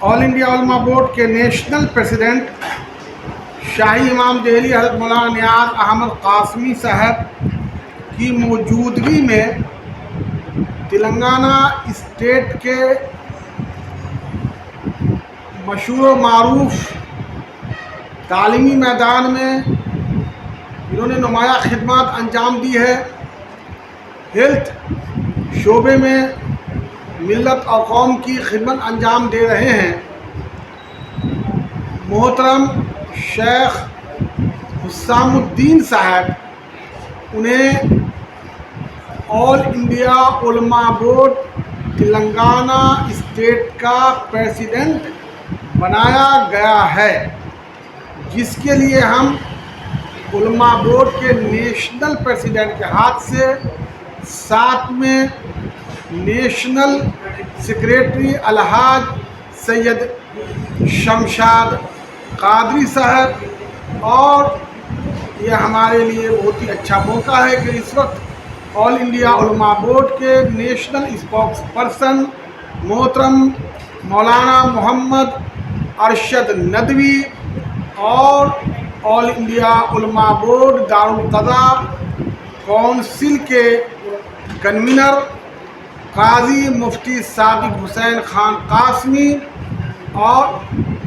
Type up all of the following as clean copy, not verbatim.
آل India علماء board کے national president شاہی امام دہلی حضرت مولانا نیاز احمد قاسمی صاحب کی موجودگی میں تلنگانہ اسٹیٹ کے مشہور و معروف تعلیمی میدان میں انہوں نے نمایاں خدمات انجام دی ہے. ہیلتھ شعبے میں ملت اور قوم کی خدمت انجام دے رہے ہیں. محترم شیخ حسام الدین صاحب انہیں آل انڈیا علماء بورڈ تلنگانہ اسٹیٹ کا پریزیڈنٹ بنایا گیا ہے، جس کے لیے ہم علماء بورڈ کے نیشنل پریزیڈنٹ کے ہاتھ سے ساتھ میں نیشنل سیکریٹری الحاج سید شمشاد قادری صاحب، اور یہ ہمارے لیے بہت ہی اچھا موقع ہے کہ اس وقت آل انڈیا علماء بورڈ کے نیشنل اسپوکس پرسن محترم مولانا محمد ارشد ندوی اور آل انڈیا علماء بورڈ دارالقضاء کونسل کے کنوینر قاضی مفتی صادق حسین خان قاسمی اور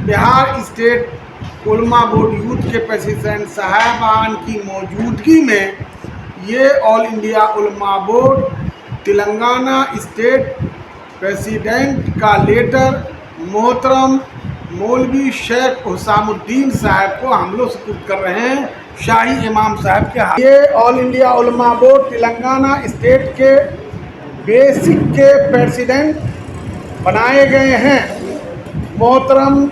بہار اسٹیٹ علماء بورڈ یوتھ کے پریزیڈنٹ صاحبان کی موجودگی میں یہ آل انڈیا علماء بورڈ تلنگانہ اسٹیٹ پریزیڈنٹ کا لیٹر محترم مولوی شیخ حسام الدین صاحب کو ہم لوگ سپرد کر رہے ہیں شاہی امام صاحب کے ہاتھ. یہ آل انڈیا علماء بورڈ تلنگانہ اسٹیٹ کے بیسک کے پریزیڈنٹ بنائے گئے ہیں محترم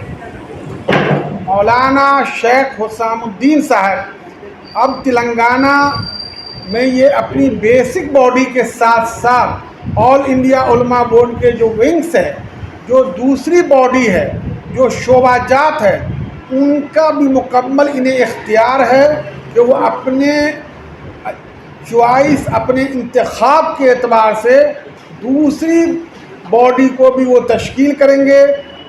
مولانا شیخ حسام الدین صاحب. اب تلنگانہ میں یہ اپنی بیسک باڈی کے ساتھ ساتھ آل انڈیا علماء بورڈ کے جو ونگس ہے، جو دوسری باڈی ہے، جو شعبہ جات ہے، ان کا بھی مکمل انہیں اختیار ہے کہ وہ اپنے چوائس، اپنے انتخاب کے اعتبار سے دوسری باڈی کو بھی وہ تشکیل کریں گے،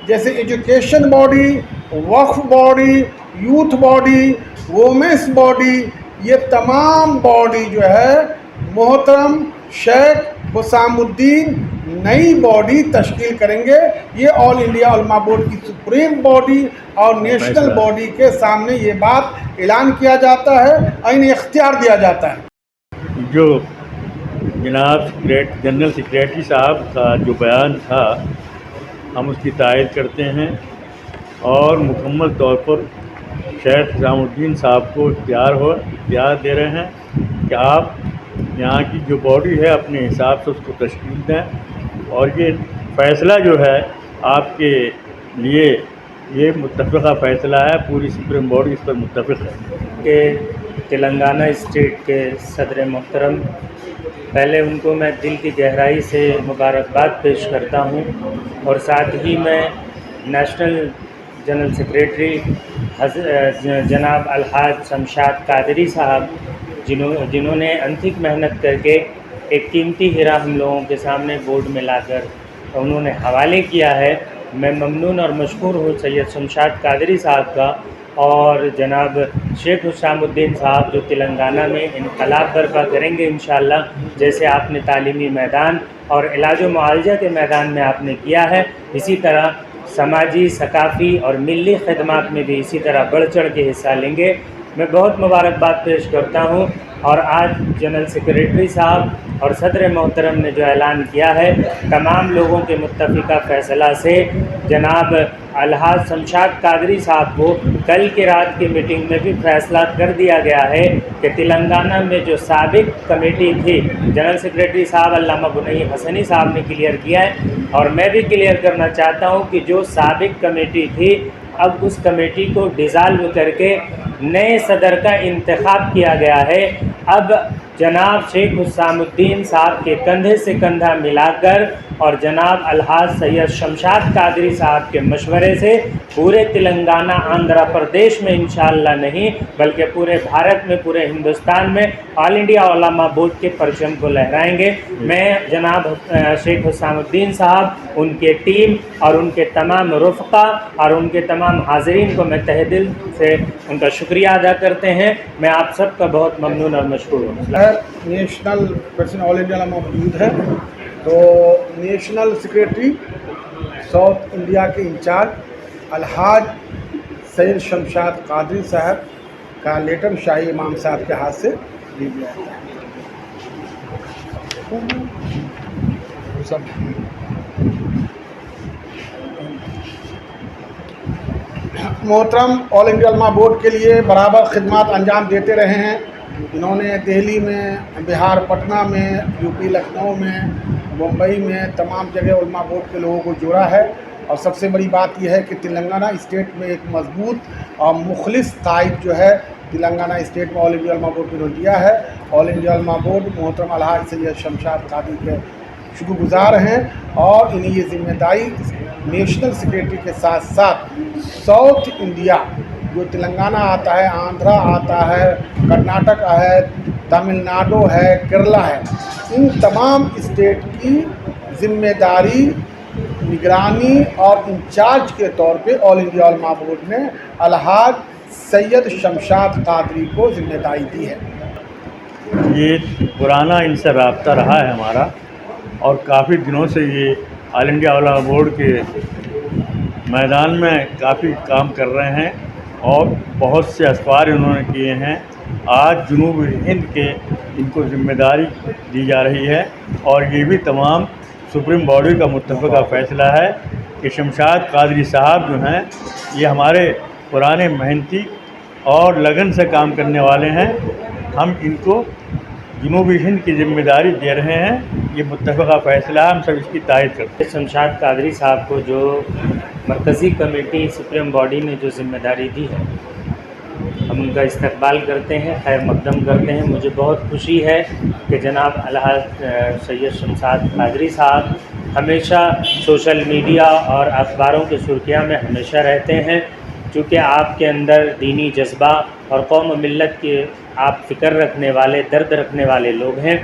جیسے ایجوکیشن باڈی، وقف body, youth body, women's body. یہ تمام باڈی جو ہے محترم شیخ حسام الدین نئی باڈی تشکیل کریں گے. یہ آل انڈیا علماء بورڈ کی سپریم باڈی اور نیشنل باڈی کے سامنے یہ بات اعلان کیا جاتا ہے اور انہیں اختیار دیا جاتا ہے. جو جناب جنرل سیکریٹری صاحب کا جو بیان تھا، ہم اس کی تائید کرتے ہیں اور مکمل طور پر شیخ حسام الدین صاحب کو اختیار دے رہے ہیں کہ آپ یہاں کی جو باڈی ہے اپنے حساب سے اس کو تشکیل دیں. اور یہ فیصلہ جو ہے آپ کے لیے یہ متفقہ فیصلہ ہے، پوری سپریم باڈی اس پر متفق ہے. کہ تلنگانہ اسٹیٹ کے صدر محترم، پہلے ان کو میں دل کی گہرائی سے مبارکباد پیش کرتا ہوں، اور ساتھ ہی میں نیشنل جنرل سیکریٹری جناب الحاج شمشاد قادری صاحب، جنہوں نے انتھک محنت کر کے ایک قیمتی ہیرا ہم لوگوں کے سامنے بورڈ میں لا کر انہوں نے حوالے کیا ہے. میں ممنون اور مشکور ہوں سید شمشاد قادری صاحب کا، اور جناب شیخ حسام الدین صاحب جو تلنگانہ میں انقلاب برپا کریں گے انشاءاللہ، جیسے آپ نے تعلیمی میدان اور علاج و معالجہ کے میدان میں آپ نے کیا ہے، اسی طرح سماجی، ثقافتی اور ملی خدمات میں بھی اسی طرح بڑھ چڑھ کے حصہ لیں گے. میں بہت مبارکباد پیش کرتا ہوں. اور آج جنرل سیکریٹری صاحب اور صدر محترم نے جو اعلان کیا ہے، تمام لوگوں کے متفقہ فیصلہ سے جناب الحاج شمشاد قادری صاحب کو کل کی رات کی میٹنگ میں بھی فیصلہ کر دیا گیا ہے کہ تلنگانہ میں جو سابق کمیٹی تھی، جنرل سیکریٹری صاحب علامہ بنئی حسنی صاحب نے کلیئر کیا ہے، اور میں بھی کلیئر کرنا چاہتا ہوں کہ جو سابق کمیٹی تھی، اب اس کمیٹی کو ڈیزالو کر کے نئے صدر کا انتخاب کیا گیا ہے. اب जनाब शेख हुस्साम उद्दीन साहब के कंधे से कंधा मिलाकर और जनाब अलहाज सैयद शमशाद कादरी साहब के मशवरे से पूरे तेलंगाना आंध्र प्रदेश में इंशाअल्लाह नहीं बल्कि पूरे भारत में, पूरे हिंदुस्तान में ऑल इंडिया उलमा बोर्ड के परचम को लहराएंगे। मैं जनाब शेख हुस्साम उद्दीन साहब, उनके टीम और उनके तमाम रुफ़क़ा और उनके तमाम हाज़रीन को मैं तहे दिल से उनका शुक्रिया अदा करते हैं। मैं आप सब का बहुत ममनून और मशकूर हूँ। नेशनल प्रेसिडेंट ऑल इंडिया उलमा मौजूद है, तो नेशनल सेक्रेटरी साउथ इंडिया के इंचार्ज अलहाज सैयद शमशाद कादरी साहब का लेटर शाही इमाम साहब के हाथ से दी गया है। मोहतरम ऑल इंडिया उलमा बोर्ड के लिए बराबर खिदमत अंजाम देते रहे हैं। इन्होंने दिल्ली में, बिहार पटना में, यूपी लखनऊ में, मुंबई में तमाम जगह उलमा बोर्ड के लोगों को जोड़ा है। और सबसे बड़ी बात यह है कि तेलंगाना स्टेट में एक मजबूत और मुखलिस कायद जो है तेलंगाना स्टेट में ऑल इंडिया उलमा बोर्ड ने दिया है। ऑल इंडिया उलमा बोर्ड मोहतरम अलहाज सैयद शमशाद कादरी के शुक्रगुजार हैं और इन्हें ये जिम्मेदारी नेशनल सेक्रेटरी के साथ साथ साउथ इंडिया जो तेलंगाना आता है, आंध्रा आता है, कर्नाटक है, तमिलनाडु है, केरला है, इन तमाम स्टेट की जिम्मेदारी, निगरानी और इंचार्ज के तौर पे ऑल इंडिया उलमा बोर्ड ने अलहाज सैयद शमशाद कादरी को जिम्मेदारी दी है। ये पुराना इनसे रब्ता रहा है हमारा और काफ़ी दिनों से ये ऑल इंडिया उलमा बोर्ड के मैदान में काफ़ी काम कर रहे हैं और बहुत से असफार इन्होंने किए हैं। आज जुनूब हिंद के इनको जिम्मेदारी दी जा रही है और ये भी तमाम सुप्रीम बॉडी का मुत्तफ़क़ा फ़ैसला है कि शमशाद कादरी साहब जो हैं ये हमारे पुराने मेहनती और लगन से काम करने वाले हैं। हम इनको जुनूबी हिंद की जिम्मेदारी दे रहे हैं, ये मुत्तफ़क़ा फ़ैसला है, हम सब इसकी तायद करते हैं। शमशाद कादरी साहब को जो मरकज़ी कमेटी सुप्रीम बॉडी ने जो जिम्मेदारी दी है, हम उनका इस्तकबाल करते हैं, खैर मक़दम करते हैं। मुझे बहुत खुशी है कि जनाब अलहाज सैयद शमशाद कादरी साहब हमेशा सोशल मीडिया और अखबारों की सुर्खियाँ में हमेशा रहते हैं, चूँकि आपके अंदर दीनी जज्बा और कौम मिल्लत के आप फ़िक्र रखने वाले, दर्द रखने वाले लोग हैं।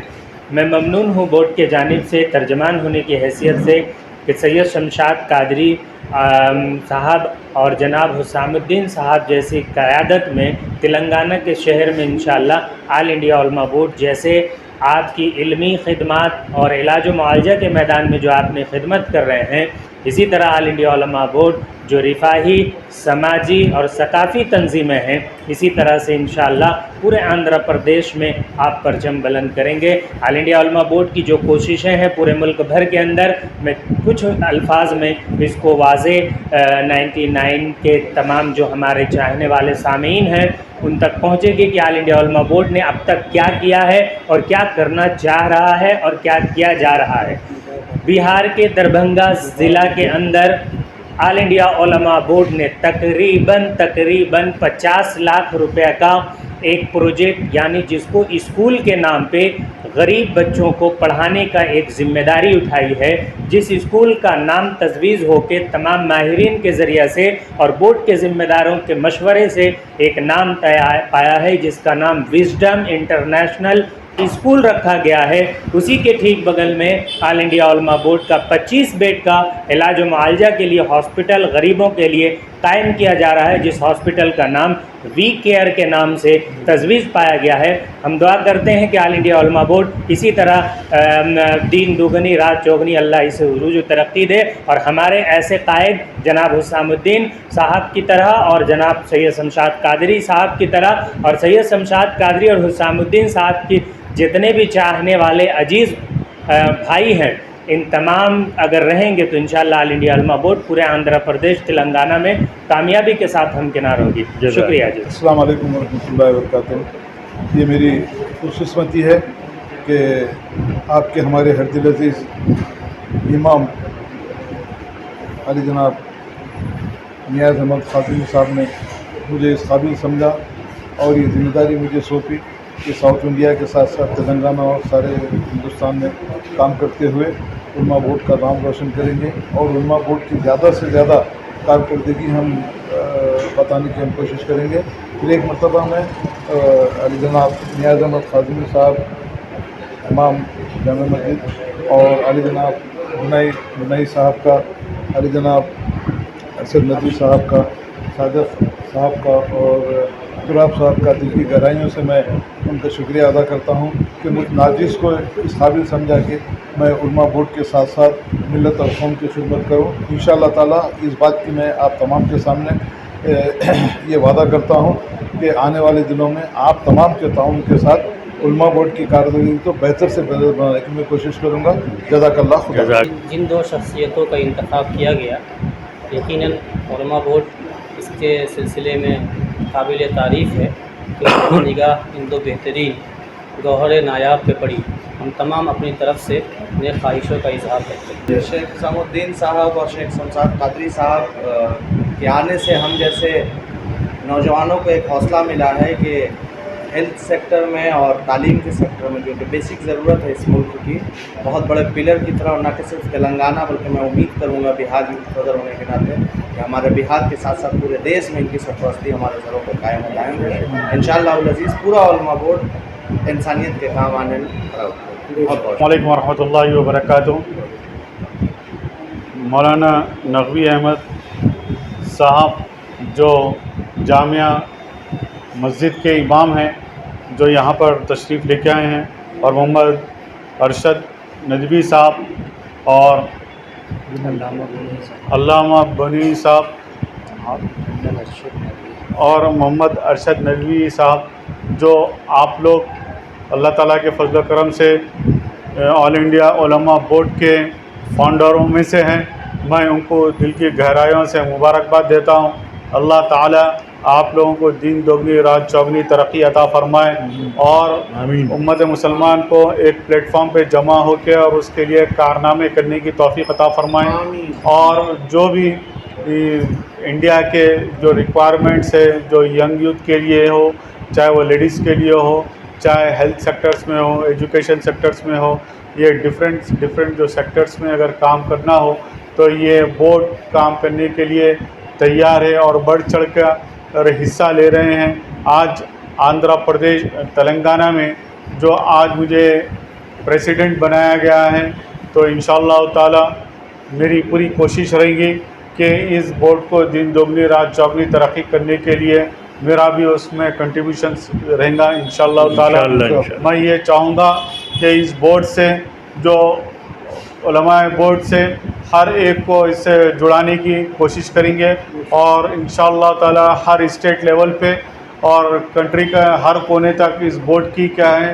मैं ममनून हूँ बोर्ड के जानिब से तर्जमान होने की हैसियत से कि सैयद शमशाद कादरी साहब और जनाब हुस्सामुद्दीन साहब जैसी क़यादत में तेलंगाना के शहर में इंशाअल्लाह ऑल इंडिया उलमा बोर्ड जैसे आपकी इल्मी खिदमत और इलाज व मुआलजा के मैदान में जो आपने खिदमत कर रहे हैं, इसी तरह ऑल इंडिया उलमा बोर्ड जो रिफाही, समाजी और सकाफ़ी तंजीमें हैं, इसी तरह से इंशाअल्लाह पूरे आंध्र प्रदेश में आप परचम बुलंद करेंगे। ऑल इंडिया उलमा बोर्ड की जो कोशिशें हैं पूरे मुल्क भर के अंदर, मैं कुछ अल्फाज में इसको वाज़े 99 के तमाम जो हमारे चाहने वाले सामीन हैं उन तक पहुँचेगी कि ऑल इंडिया उलमा बोर्ड ने अब तक क्या किया है और क्या करना चाह रहा है और क्या किया जा रहा है। बिहार के दरभंगा ज़िला के अंदर ऑल इंडिया उलमा बोर्ड ने तकरीबन 50 लाख रुपए का एक प्रोजेक्ट, यानी जिसको स्कूल के नाम पे गरीब बच्चों को पढ़ाने का एक ज़िम्मेदारी उठाई है, जिस स्कूल का नाम तजवीज़ होके तमाम माहिरीन के ज़रिए से और बोर्ड के ज़िम्मेदारों के मशवरे से एक नाम पाया है, जिसका नाम विजडम इंटरनेशनल स्कूल रखा गया है। उसी के ठीक बगल में ऑल इंडिया उलमा बोर्ड का 25 बेड का इलाज व मुआलजा के लिए हॉस्पिटल गरीबों के लिए कायम किया जा रहा है, जिस हॉस्पिटल का नाम वी केयर के नाम से तजवीज़ पाया गया है। हम दुआ करते हैं कि ऑल इंडिया उलमा बोर्ड इसी तरह दीन दुगनी रात चौगनी अल्लाह इसे उरूज तरक्की दे और हमारे ऐसे कायद जनाब हुस्सामुद्दीन साहब की तरह और जनाब सैयद शमशाद कादरी साहब की तरह और सैयद शमशाद कादरी और हुस्सामुद्दीन साहब की जितने भी चाहने वाले अजीज़ भाई हैं, इन तमाम अगर रहेंगे तो इंशाअल्लाह ऑल इंडिया उलमा बोर्ड पूरे आंध्र प्रदेश तेलंगाना में कामयाबी के साथ हमकिनार होगी। शुक्रिया जी। अस्सलाम वालेकुम वरहमतुल्लाहि वबरकातुहू। ये मेरी खुशकिस्मती है कि आपके हमारे हरदिल अज़ीज़ इमाम अली जनाब नियाज़ अहमद खातिमी साहब ने मुझे इस काबिल समझा और ये ज़िम्मेदारी मुझे सौंपी कि साउथ इंडिया के साथ साथ तेलंगाना और सारे हिंदुस्तान में काम करते हुए उलमा बोर्ड का नाम रोशन करेंगे और उलमा बोर्ड की ज़्यादा से ज़्यादा कारकर्दगी हम बताने की हम कोशिश करेंगे। फिर एक मरतबा मैं अली जनाब नियाज़ अहमद ख़ाज़मी साहब इमाम जामा मस्जिद और अली जनाब बुनाई साहब का, अली जनाब असद नदवी साहब का, सादक साहब का और अब्दुल साहब का दिल की गहराइयों से मैं उनका शुक्रिया अदा करता हूँ कि मुझ नाजिज़ को इस काबिल समझा कि मैं उलमा बोर्ड के साथ साथ मिलत और कौम की खिदमत करूँ। इंशाअल्लाह ताला इस बात की मैं आप तमाम के सामने ये वादा करता हूँ कि आने वाले दिनों में आप तमाम के ताउन के साथ उलमा बोर्ड की कारकर्दगी को बेहतर से बेहतर बनाने की मैं कोशिश करूँगा। जज़ाकल्लाह खुदा। जिन दो शख्सियतों का इंतखाब किया गया, यकीनन उलमा बोर्ड इसके सिलसिले में काबिल तारीफ़ है कि अपनी निगाह इन दो बेहतरीन गौहर नायाब पे पड़ी। हम तमाम अपनी तरफ से नेक ख्वाहिशों का इजहार करते हैं। शेख निज़ामुद्दीन साहब और शेख शमशाद कादरी साहब के आने से हम जैसे नौजवानों को एक हौसला मिला है कि हेल्थ सेक्टर में और तालीम के सेक्टर में जो कि बेसिक ज़रूरत है इस मुल्क की, बहुत बड़े पिलर की तरह, और न कि सिर्फ तेलंगाना बल्कि मैं उम्मीद करूँगा बिहार यूथ सदर होने के नाते कि हमारे बिहार के साथ साथ पूरे देश में इनकी सरपरस्ती हमारे सरों पर कायम हो जाएंगे। इंशाअल्लाह अज़ीज़ पूरा उलमा बोर्ड इंसानियत के काम आने में खड़ा होगा। अस्सलामुअलैकुम वरहमतुल्लाहि वबरकातुहू। मौलाना नक़वी अहमद साहब जो जामिया मस्जिद के इमाम हैं, जो यहाँ पर तशरीफ़ लेके आए हैं, और मोहम्मद अरशद नदवी साहब और अल्लामा बनी साहब और मोहम्मद अरशद नदवी साहब, जो आप लोग अल्लाह ताला के फजल करम से ऑल इंडिया उलमा बोर्ड के फाउंडरों में से हैं। मैं उनको दिल की गहराइयों से मुबारकबाद देता हूँ। अल्लाह ताला आप लोगों को दीन दोगुनी रात चौगुनी तरक्की अता फरमाए और उम्मत मुसलमान को एक प्लेटफॉर्म पे जमा होकर और उसके लिए कारनामे करने की तौफीक अता फरमाए। और जो भी इंडिया के जो रिक्वायरमेंट्स है, जो यंग यूथ के लिए हो, चाहे वो लेडीज़ के लिए हो, चाहे हेल्थ सेक्टर्स में हो, एजुकेशन सेक्टर्स में हो, ये डिफरेंट जो सेक्टर्स में अगर काम करना हो तो ये बोर्ड काम करने के लिए तैयार है और बढ़ चढ़ कर हिस्सा ले रहे हैं। आज आंध्र प्रदेश तेलंगाना में जो आज मुझे प्रेसिडेंट बनाया गया है, तो इंशाअल्लाह ताला मेरी पूरी कोशिश रहेगी कि इस बोर्ड को दिन दोगुनी रात चौगुनी तरक्की करने के लिए मेरा भी उसमें कंट्रीब्यूशंस रहेगा इंशाअल्लाह ताला। मैं ये चाहूँगा कि इस बोर्ड से, जो उलमाए बोर्ड से, हर एक को इससे जुड़ाने की कोशिश करेंगे और इंशाअल्लाह ताला हर स्टेट लेवल पे और कंट्री का हर कोने तक इस बोर्ड की क्या है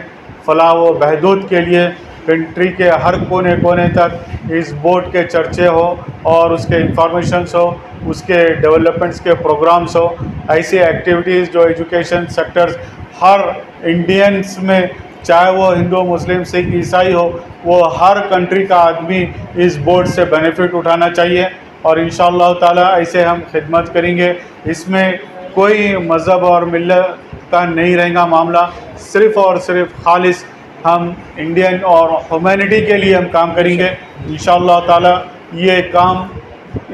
फलाह व बहबूद के लिए कंट्री के हर कोने कोने तक इस बोर्ड के चर्चे हो और उसके इंफॉर्मेशंस हो, उसके डेवलपमेंट्स के प्रोग्राम्स हो। ऐसी एक्टिविटीज़ जो एजुकेशन सेक्टर्स हर इंडियंस में, चाहे वो हिंदू मुस्लिम सिख ईसाई हो, वो हर कंट्री का आदमी इस बोर्ड से बेनिफिट उठाना चाहिए और इंशाअल्लाह ताला ऐसे हम खिदमत करेंगे। इसमें कोई मज़हब और मिल्लत का नहीं रहेगा मामला, सिर्फ़ और सिर्फ खालिस हम इंडियन और ह्यूमैनिटी के लिए हम काम करेंगे इंशाअल्लाह ताला। ये काम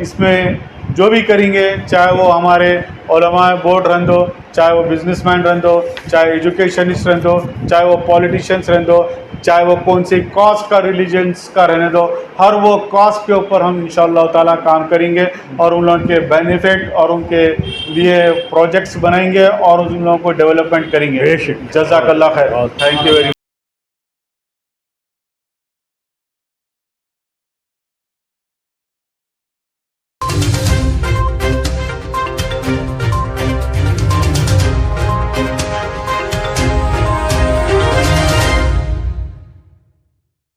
इसमें जो भी करेंगे, चाहे वो हमारे उलमाए बोर्ड रहन दो, चाहे वो बिजनेसमैन रहन दो, चाहे एजुकेशनिस्ट रहन दो, चाहे वो पॉलिटिशियंस रहन दो, चाहे वो कौन सी कास्ट का रिलीजन्स का रहने दो, हर वो कास्ट के ऊपर हम इंशाअल्लाह ताला काम करेंगे और उन लोगों के बेनिफिट और उनके लिए प्रोजेक्ट्स बनाएंगे और उन लोगों को डेवलपमेंट करेंगे। जज़ाकल्लाह खैर। Thank you very much.